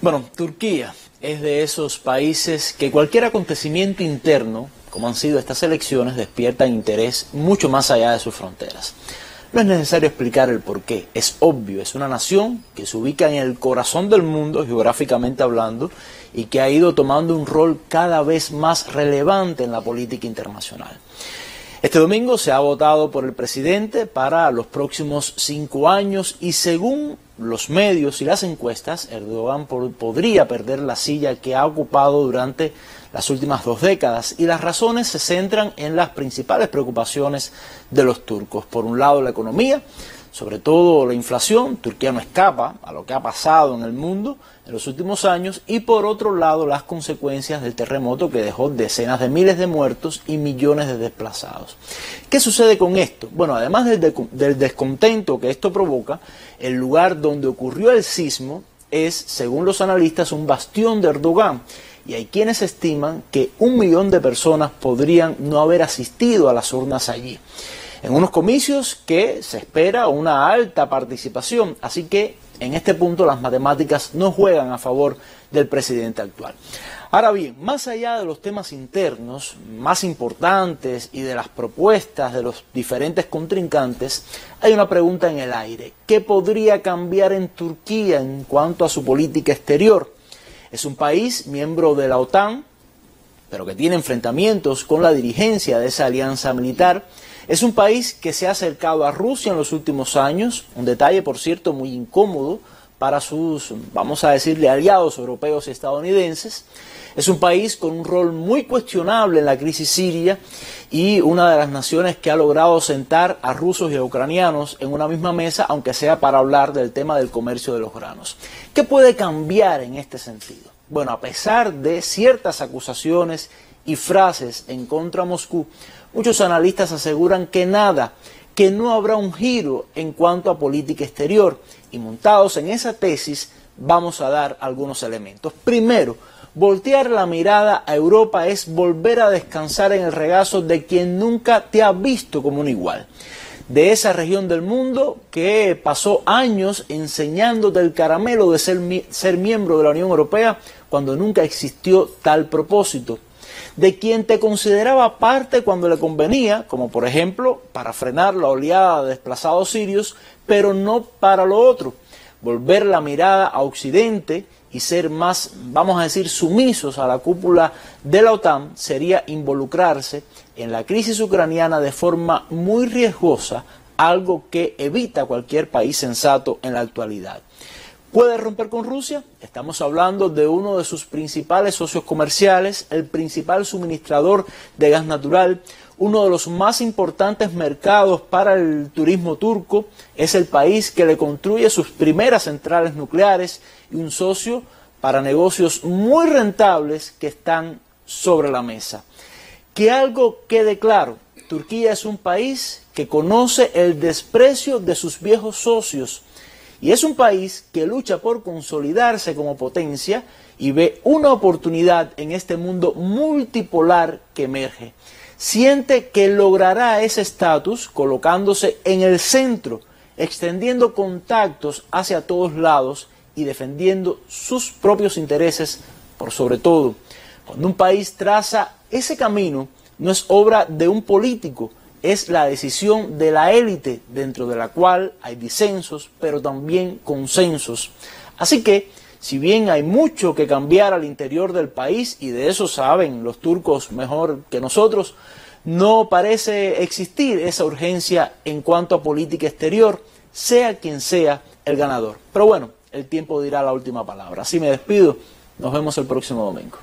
Bueno, Turquía es de esos países que cualquier acontecimiento interno, como han sido estas elecciones, despierta interés mucho más allá de sus fronteras. No es necesario explicar el porqué, es obvio, es una nación que se ubica en el corazón del mundo, geográficamente hablando, y que ha ido tomando un rol cada vez más relevante en la política internacional. Este domingo se ha votado por el presidente para los próximos 5 años y según los medios y las encuestas, Erdogan podría perder la silla que ha ocupado durante las últimas 2 décadas y las razones se centran en las principales preocupaciones de los turcos. Por un lado la economía, sobre todo la inflación. Turquía no escapa a lo que ha pasado en el mundo en los últimos años, y por otro lado las consecuencias del terremoto que dejó decenas de miles de muertos y millones de desplazados. ¿Qué sucede con esto? Bueno, además del descontento que esto provoca, el lugar donde ocurrió el sismo es, según los analistas, un bastión de Erdogan, y hay quienes estiman que 1 millón de personas podrían no haber asistido a las urnas allí. En unos comicios que se espera una alta participación, así que en este punto las matemáticas no juegan a favor del presidente actual. Ahora bien, más allá de los temas internos más importantes y de las propuestas de los diferentes contrincantes, hay una pregunta en el aire. ¿Qué podría cambiar en Turquía en cuanto a su política exterior? Es un país miembro de la OTAN, pero que tiene enfrentamientos con la dirigencia de esa alianza militar. Es un país que se ha acercado a Rusia en los últimos años, un detalle, por cierto, muy incómodo para sus, vamos a decirle, aliados europeos y estadounidenses. Es un país con un rol muy cuestionable en la crisis siria y una de las naciones que ha logrado sentar a rusos y a ucranianos en una misma mesa, aunque sea para hablar del tema del comercio de los granos. ¿Qué puede cambiar en este sentido? Bueno, a pesar de ciertas acusaciones y frases en contra de Moscú, muchos analistas aseguran que nada, que no habrá un giro en cuanto a política exterior. Y montados en esa tesis vamos a dar algunos elementos. Primero, voltear la mirada a Europa es volver a descansar en el regazo de quien nunca te ha visto como un igual. De esa región del mundo que pasó años enseñándote el caramelo de ser miembro de la Unión Europea cuando nunca existió tal propósito. De quien te consideraba parte cuando le convenía, como por ejemplo para frenar la oleada de desplazados sirios, pero no para lo otro. Volver la mirada a Occidente y ser más, vamos a decir, sumisos a la cúpula de la OTAN sería involucrarse en la crisis ucraniana de forma muy riesgosa, algo que evita cualquier país sensato en la actualidad. ¿Puede romper con Rusia? Estamos hablando de uno de sus principales socios comerciales, el principal suministrador de gas natural, uno de los más importantes mercados para el turismo turco, es el país que le construye sus primeras centrales nucleares y un socio para negocios muy rentables que están sobre la mesa. Que algo quede claro, Turquía es un país que conoce el desprecio de sus viejos socios, y es un país que lucha por consolidarse como potencia y ve una oportunidad en este mundo multipolar que emerge. Siente que logrará ese estatus colocándose en el centro, extendiendo contactos hacia todos lados y defendiendo sus propios intereses por sobre todo. Cuando un país traza ese camino, no es obra de un político, es la decisión de la élite, dentro de la cual hay disensos, pero también consensos. Así que, si bien hay mucho que cambiar al interior del país, y de eso saben los turcos mejor que nosotros, no parece existir esa urgencia en cuanto a política exterior, sea quien sea el ganador. Pero bueno, el tiempo dirá la última palabra. Así me despido, nos vemos el próximo domingo.